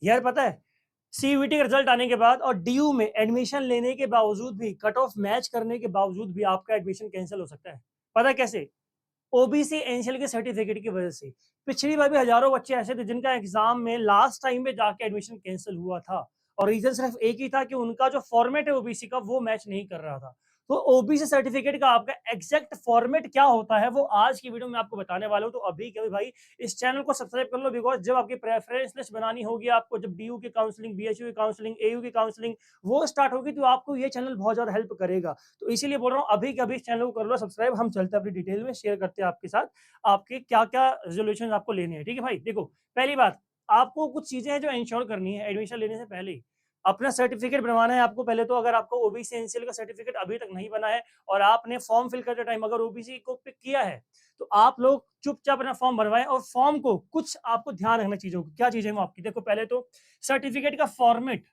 यार पता है, सीयूईटी का रिजल्ट आने के बाद और डीयू में एडमिशन लेने के बावजूद भी, कट ऑफ मैच करने के बावजूद भी आपका एडमिशन कैंसिल हो सकता है। पता है कैसे? ओबीसी एनसीएल के सर्टिफिकेट की वजह से। पिछली बार भी हजारों बच्चे ऐसे थे जिनका एग्जाम में लास्ट टाइम में जाके एडमिशन कैंसिल हुआ था, और रीजन सिर्फ एक ही था कि उनका जो फॉर्मेट है ओबीसी का वो मैच नहीं कर रहा था। तो ओबीसी सर्टिफिकेट का आपका एग्जैक्ट फॉर्मेट क्या होता है वो आज की वीडियो में आपको बताने वाला हूं। तो अभी के भाई इस चैनल को सब्सक्राइब कर लो, बिकॉज जब आपकी प्रेफरेंस लिस्ट बनानी होगी आपको, जब डीयू की काउंसलिंग, बीएचयू की काउंसलिंग, एयू की काउंसलिंग वो स्टार्ट होगी, तो आपको ये चैनल बहुत ज्यादा हेल्प करेगा। तो इसीलिए बोल रहा हूँ अभी के अभी इस चैनल को कर लो सब्सक्राइब। हम चलते हैं अपनी डिटेल में, शेयर करते हैं आपके साथ आपके क्या क्या रेजोल्यूशन आपको लेने हैं। ठीक है भाई, देखो पहली बात, आपको कुछ चीजें हैं जो इंश्योर करनी है एडमिशन लेने से पहले ही। अपना सर्टिफिकेट बनवाना है आपको पहले तो। अगर आपको ओबीसी एनसीएल का सर्टिफिकेट अभी तक नहीं बना है और आपने फॉर्म फिल करते टाइम अगर ओबीसी को पिक किया है, तो आप लोग चुपचाप अपना फॉर्म भरवाएं। और फॉर्म को कुछ आपको ध्यान रखना चीजों को, क्या चीजें वो आपकी, देखो पहले तो सर्टिफिकेट का फॉर्मेट।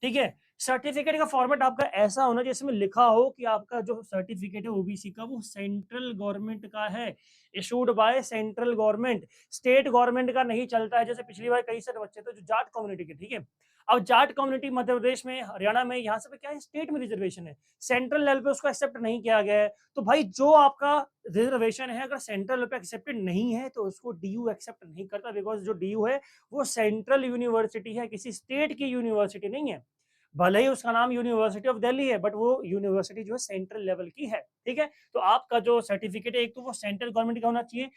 ठीक है, सर्टिफिकेट का फॉर्मेट आपका ऐसा होना चाहिए जिसमें लिखा हो कि आपका जो सर्टिफिकेट है ओबीसी का वो सेंट्रल गवर्नमेंट का है, issued by central government. State government का नहीं चलता है। जैसे पिछली बार कई सारे बच्चे थे जो जाट कम्युनिटी के, ठीक है, अब जाट कम्युनिटी मध्य प्रदेश में, हरियाणा में, यहाँ से क्या है, स्टेट में रिजर्वेशन है, सेंट्रल लेवल पे उसको एक्सेप्ट नहीं किया गया है। तो भाई जो आपका रिजर्वेशन है अगर सेंट्रल लेवल पे एक्सेप्टेड नहीं है तो उसको डीयू एक्सेप्ट नहीं करता, बिकॉज जो डीयू है वो सेंट्रल यूनिवर्सिटी है, किसी स्टेट की यूनिवर्सिटी नहीं है। भले ही उसका नाम यूनिवर्सिटी ऑफ दिल्ली है, बट वो यूनिवर्सिटी जो है सेंट्रल लेवल की है। ठीक है, तो आपका जो सर्टिफिकेट है एक तो वो सेंट्रल गवर्नमेंट का होना चाहिए।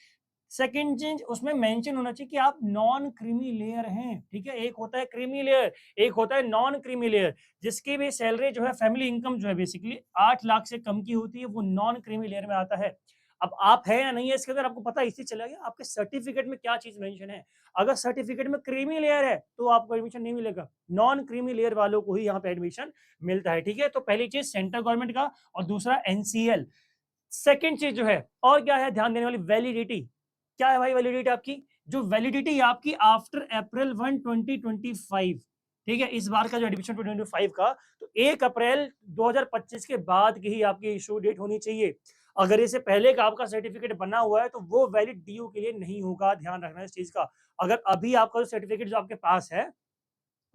सेकेंड चीज उसमें मेंशन होना चाहिए कि आप नॉन क्रीमी लेयर हैं। ठीक है, एक होता है क्रीमी लेयर, एक होता है नॉन क्रीमी लेयर। जिसकी भी सैलरी जो है, फैमिली इनकम जो है बेसिकली 8 लाख से कम की होती है, वो नॉन क्रीमी लेयर में आता है। अब आप है या नहीं है इसके अंदर आपको पता इससे चलेगा आपके सर्टिफिकेट में क्या चीज मेंशन है। अगर सर्टिफिकेट में क्रीमी लेयर है तो आपको एडमिशन नहीं मिलेगा, नॉन क्रीमी लेयर वालों को ही यहाँ पे एडमिशन मिलता है। ठीक है, तो पहली चीज सेंट्रल गवर्नमेंट का, और दूसरा एनसीएल। सेकेंड चीज जो है और क्या है ध्यान देने वाली, वैलिडिटी। क्या है भाई वैलिडिटी आपकी? जो वैलिडिटी आपकी आफ्टर अप्रैल 2025। ठीक है, इस बार का जो एडमिशन 2025 का, तो 1 अप्रैल 2025 के बाद की ही आपकी इशू डेट होनी चाहिए। अगर इससे पहले का आपका सर्टिफिकेट बना हुआ है तो वो वैलिड डीयू के लिए नहीं होगा, ध्यान रखना इस चीज का। अगर अभी आपका सर्टिफिकेट जो आपके पास है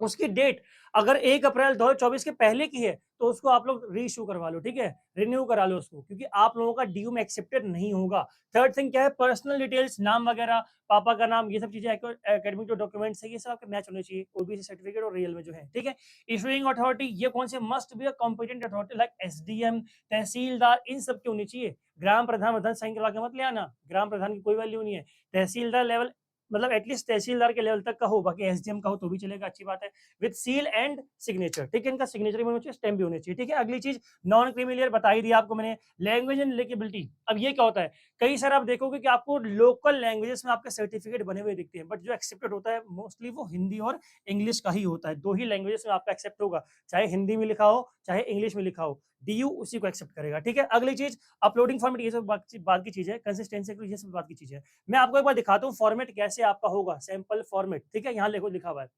उसकी डेट अगर 1 अप्रैल 2024 के पहले की है तो उसको आप लोग री इशू करवा लो। ठीक है, रिन्यू करा लो उसको, क्योंकि आप लोगों का डीयू में एक्सेप्टेड नहीं होगा। थर्ड थिंग क्या है, पर्सनल डिटेल्स, नाम वगैरह, पापा का नाम, ये सब चीजें, एकेडमिक जो डॉक्यूमेंट्स है ये सब आपके मैच होने चाहिए ओबीसी सर्टिफिकेट और रियल में जो है। ठीक है, इशूइंग अथॉरिटी ये कौन से, must be a competent authority like SDM, tehsildar, इन सब के होनी चाहिए। ग्राम प्रधान प्रधान साइन करवा के मत ले आना, ग्राम प्रधान की कोई वैल्यू नहीं है। तहसीलदार लेवल, मतलब एटलीस्ट तहसीलदार के लेवल तक का हो, बाकी एसडीएम का हो तो भी चलेगा, अच्छी बात है। With seal and signature. ठीक है, इनका सिग्नेचर भी होना चाहिए, स्टैम्प भी होनी चाहिए। ठीक है, अगली चीज नॉन क्रीमिलियर बता ही दिया आपको मैंने। लैंग्वेज एंड एलिजिबिलिटी, अब ये क्या होता है, कई सारे आप देखोगे कि आपको लोकल लैंग्वेजेस में आपके सर्टिफिकेट बने हुए दिखते हैं, बट जो एक्सेप्टेड होता है मोस्टली वो हिंदी और इंग्लिश का ही होता है। दो ही लैंग्वेजेस में आपका एक्सेप्ट होगा, चाहे हिंदी में लिखा हो चाहे इंग्लिश में लिखा हो, डीयू उसी को एक्सेप्ट करेगा। ठीक है, अगली चीज अपलोडिंग फॉर्मेट, ये सब बात की चीज है, कंसिस्टेंसी ये सब बात की चीज है। मैं आपको एक बार दिखाता हूँ फॉर्मेट कैसे आपका होगा, सैंपल फॉर्मेट। ठीक है, यहाँ लिखो, लिखा हुआ है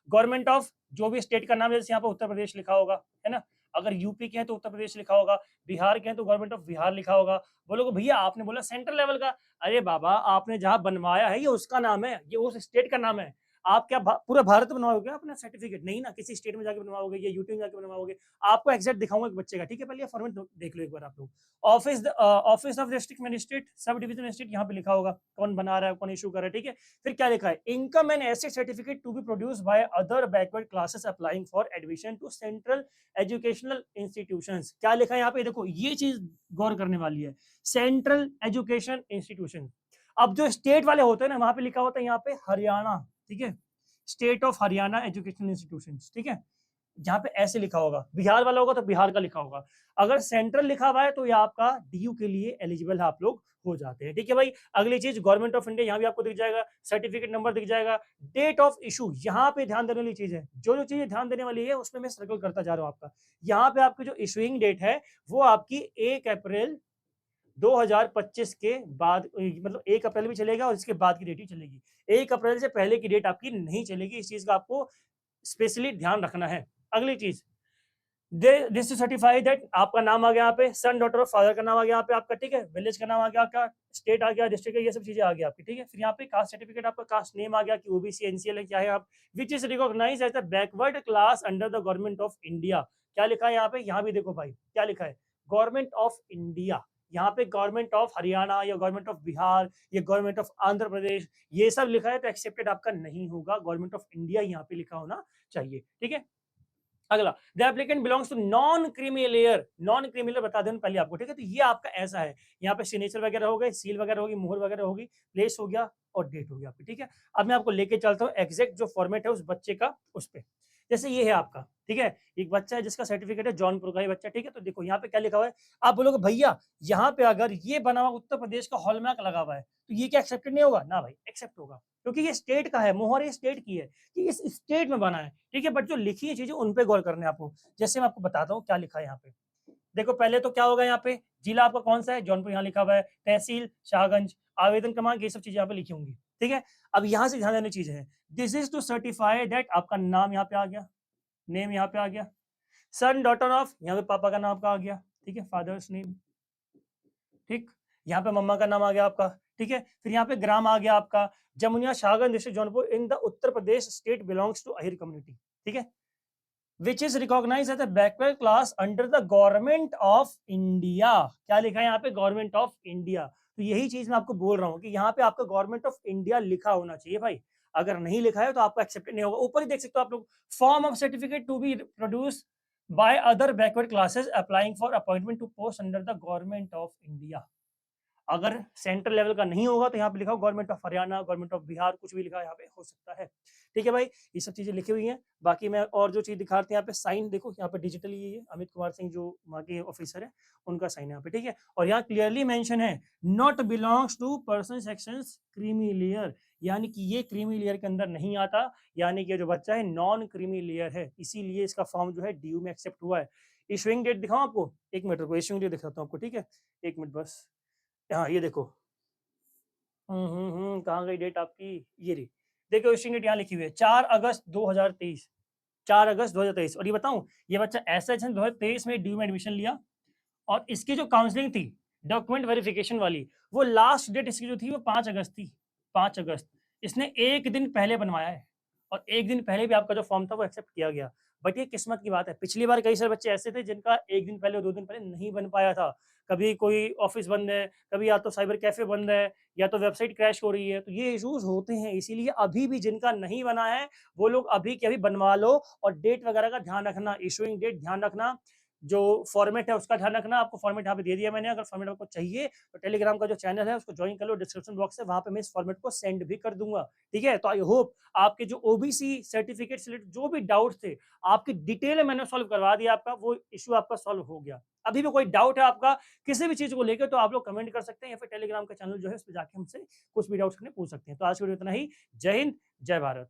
गवर्नमेंट ऑफ, जो भी स्टेट का नाम है, जैसे यहाँ पे उत्तर प्रदेश लिखा होगा, है ना। अगर यूपी के हैं तो उत्तर प्रदेश लिखा होगा, बिहार के हैं तो गवर्नमेंट ऑफ बिहार लिखा होगा। बोलोगे भैया आपने बोला सेंट्रल लेवल का, अरे बाबा आपने जहां बनवाया है ये उसका नाम है, ये उस स्टेट का नाम है। आप क्या पूरा भारत बनवाओगे अपना सर्टिफिकेट? नहीं ना, किसी स्टेट में जाके बनवाओगे या यूटी में जाके बनवाओगे। आपको एग्जैक्ट दिखाऊंगा एक बच्चे का। ठीक है, पहले फॉर्मेट देख लो एक बार आप लोग। Office of district magistrate, sub division magistrate, यहाँ पे लिखा होगा कौन बना रहा है, कौन इशू कर रहा है। ठीक है, फिर क्या लिखा है, income and asset certificate to be produce by other backward classes applying for admission to central educational institutions. क्या लिखा है यहाँ पे, देखो ये चीज गौर करने वाली है, सेंट्रल एजुकेशन इंस्टीट्यूशन। अब जो स्टेट वाले होते हैं ना, वहां पे लिखा होता है यहाँ पे हरियाणा। ठीक है, state of Haryana educational institution. ठीक है, जहां पे ऐसे लिखा होगा, बिहार वाला होगा तो बिहार का लिखा होगा। अगर सेंट्रल लिखा हुआ है तो ये आपका डीयू के लिए एलिजिबल है, आप लोग हो जाते हैं। ठीक है भाई, अगली चीज गवर्नमेंट ऑफ इंडिया, यहाँ भी आपको दिख जाएगा, सर्टिफिकेट नंबर दिख जाएगा, डेट ऑफ इशू। यहाँ पे ध्यान देने वाली चीज है, जो जो चीजें ध्यान देने वाली है उसमें मैं सर्कल करता जा रहा हूँ आपका। यहाँ पे आपकी जो इशूइंग डेट है वो आपकी 1 अप्रैल 2025 के बाद, मतलब 1 अप्रैल भी चलेगा और इसके बाद की डेट ही चलेगी। 1 अप्रैल से पहले की डेट आपकी नहीं चलेगी, इस चीज का आपको स्पेशली ध्यान रखना है। अगली चीज, दिस टू सर्टिफाई दैट आपका नाम आ गया यहाँ पे, सन डॉटर ऑफ फादर का नाम आ गया यहाँ पे आपका, ठीक है, विलेज का नाम आ गया आपका, स्टेट आ गया, डिस्ट्रिक्ट, ये सब चीजें आ गई आपकी, ठीक है। फिर यहाँ पे कास्ट सर्टिफिकेट आपका, कास्ट नेम आ गया कि ओबीसी एनसीएल है क्या है आप, which is recognise as the backward class under the government of India. क्या लिखा है यहाँ पे, यहाँ भी देखो भाई क्या लिखा है, गवर्नमेंट ऑफ इंडिया। यहाँ पे गवर्नमेंट ऑफ हरियाणा या गवर्नमेंट ऑफ बिहार या गवर्नमेंट ऑफ आंध्र प्रदेश ये सब लिखा है तो एक्सेप्टेड आपका नहीं होगा, गवर्नमेंट ऑफ इंडिया यहाँ पे लिखा होना चाहिए, ठीक है। अगला, the applicant belongs to non creamy layer, non creamy layer बता दें पहले आपको, ठीक है। तो ये आपका ऐसा है, यहाँ पे सिग्नेचर वगैरह हो गए, सील वगैरह होगी, मोहर वगैरह होगी, प्लेस हो गया और डेट हो गया आपकी, ठीक है। अब मैं आपको लेके चलता हूँ एग्जैक्ट जो फॉर्मेट है उस बच्चे का उस पे। जैसे ये है आपका, ठीक है, एक बच्चा है जिसका सर्टिफिकेट है जौनपुर का ये बच्चा, ठीक है। तो देखो यहाँ पे क्या लिखा हुआ है, आप बोलोगे भैया यहाँ पे अगर ये बना हुआ उत्तर प्रदेश का हॉलमार्क लगा हुआ है तो ये क्या एक्सेप्टेड नहीं होगा, ना भाई एक्सेप्ट होगा, क्योंकि ये स्टेट का है, मोहर ये स्टेट की है कि इस स्टेट में बना है, ठीक है। बट जो लिखी है चीजें उन पे गौर करने आपको, जैसे मैं आपको बताता हूँ क्या लिखा है यहाँ पे। देखो पहले तो क्या होगा, यहाँ पे जिला आपका कौन सा है, जौनपुर यहाँ लिखा हुआ है, तहसील शाहगंज, आवेदन क्रमांक, ये सब चीजें यहाँ पे लिखी होंगी, ठीक है। अब यहाँ से ध्यान देने चीज है, this is to certify that आपका नाम यहाँ पे आ गया, नेम यहाँ पे आ गया, सन डॉटर ऑफ, यहाँ पे पापा का नाम आपका आ गया, ठीक है, फादर्स नेम, ठीक। यहाँ पे मम्मा का नाम आ गया आपका, ठीक है। फिर यहाँ पे ग्राम आ गया आपका, Jamuniya Shahganj district Jaunpur in the Uttar Pradesh state belongs to Ahir community, ठीक है, which is recognise as a backward class under the government of India. क्या लिखा है यहाँ पे, गवर्नमेंट ऑफ इंडिया। तो यही चीज मैं आपको बोल रहा हूँ कि यहाँ पे आपका गवर्नमेंट ऑफ इंडिया लिखा होना चाहिए भाई, अगर नहीं लिखा है तो आपका एक्सेप्टेड नहीं होगा। ऊपर ही देख सकते हो आप लोग, form of certificate to be produce by other backward classes applying for appointment to post under the government of India. अगर सेंट्रल लेवल का नहीं होगा तो यहाँ पे लिखा हो government of Haryana, government of Bihar, कुछ भी लिखा यहाँ पे हो सकता है, ठीक है भाई। ये सब चीजें लिखी हुई हैं। बाकी मैं और जो चीज दिखाते हैं यहाँ पे, साइन देखो यहाँ पे डिजिटली ये अमित कुमार सिंह जो वहाँ के ऑफिसर है उनका साइन है यहाँ पे, ठीक है। और यहाँ क्लियरली मेंशन है not belongs to person section creamy layer, यानी कि ये क्रीमी लेयर के अंदर नहीं आता, यानी कि जो बच्चा है नॉन क्रीमी लेयर है, इसीलिए इसका फॉर्म जो है डीयू में एक्सेप्ट हुआ है। इशुइंग डेट दिखाऊं आपको, एक मिनट रुको, इशुइंग डेट दिखाता हूँ आपको, ठीक है, एक मिनट बस। हाँ ये देखो, कहाँ गई डेट आपकी, ये रही, देखो इशू डेट यहाँ लिखी हुई है 4 अगस्त 2023, 4 अगस्त 2023। और ये बताऊं, ये बच्चा ऐसा है 2023 में ड्यू में एडमिशन लिया और इसकी जो काउंसलिंग थी डॉक्यूमेंट वेरिफिकेशन वाली, वो लास्ट डेट इसकी जो थी वो 5 अगस्त थी, 5 अगस्त। इसने एक दिन पहले बनवाया है और एक दिन पहले भी आपका जो फॉर्म था वो एक्सेप्ट किया गया। बट ये किस्मत की बात है, पिछली बार कई सारे बच्चे ऐसे थे जिनका एक दिन पहले 2 दिन पहले नहीं बन पाया था, कभी कोई ऑफिस बंद है, कभी या तो साइबर कैफे बंद है या तो वेबसाइट क्रैश हो रही है, तो ये इश्यूज होते हैं। इसीलिए अभी भी जिनका नहीं बना है वो लोग अभी के अभी बनवा लो, और डेट वगैरह का ध्यान रखना, इशूइंग डेट ध्यान रखना, जो फॉर्मेट है उसका ध्यान रखना। आपको फॉर्मेट यहाँ पे दे दिया मैंने, अगर फॉर्मेट आपको चाहिए तो टेलीग्राम का जो चैनल है उसको ज्वाइन कर लो, डिस्क्रिप्शन बॉक्स है वहां पे मैं इस फॉर्मेट को सेंड भी कर दूंगा, ठीक है। तो आई होप आपके जो ओबीसी सर्टिफिकेट से रिलेटेड जो भी डाउट थे आपकी डिटेल में मैंने सॉल्व करवा दिया, आपका वो इशू आपका सॉल्व हो गया। अभी भी कोई डाउट है आपका किसी भी चीज को लेकर तो आप लोग कमेंट कर सकते हैं या फिर टेलीग्राम का चैनल जो है उस पर जाके हमसे कुछ भी डाउट्स पूछ सकते हैं। तो आज के वीडियो इतना ही, जय हिंद जय भारत।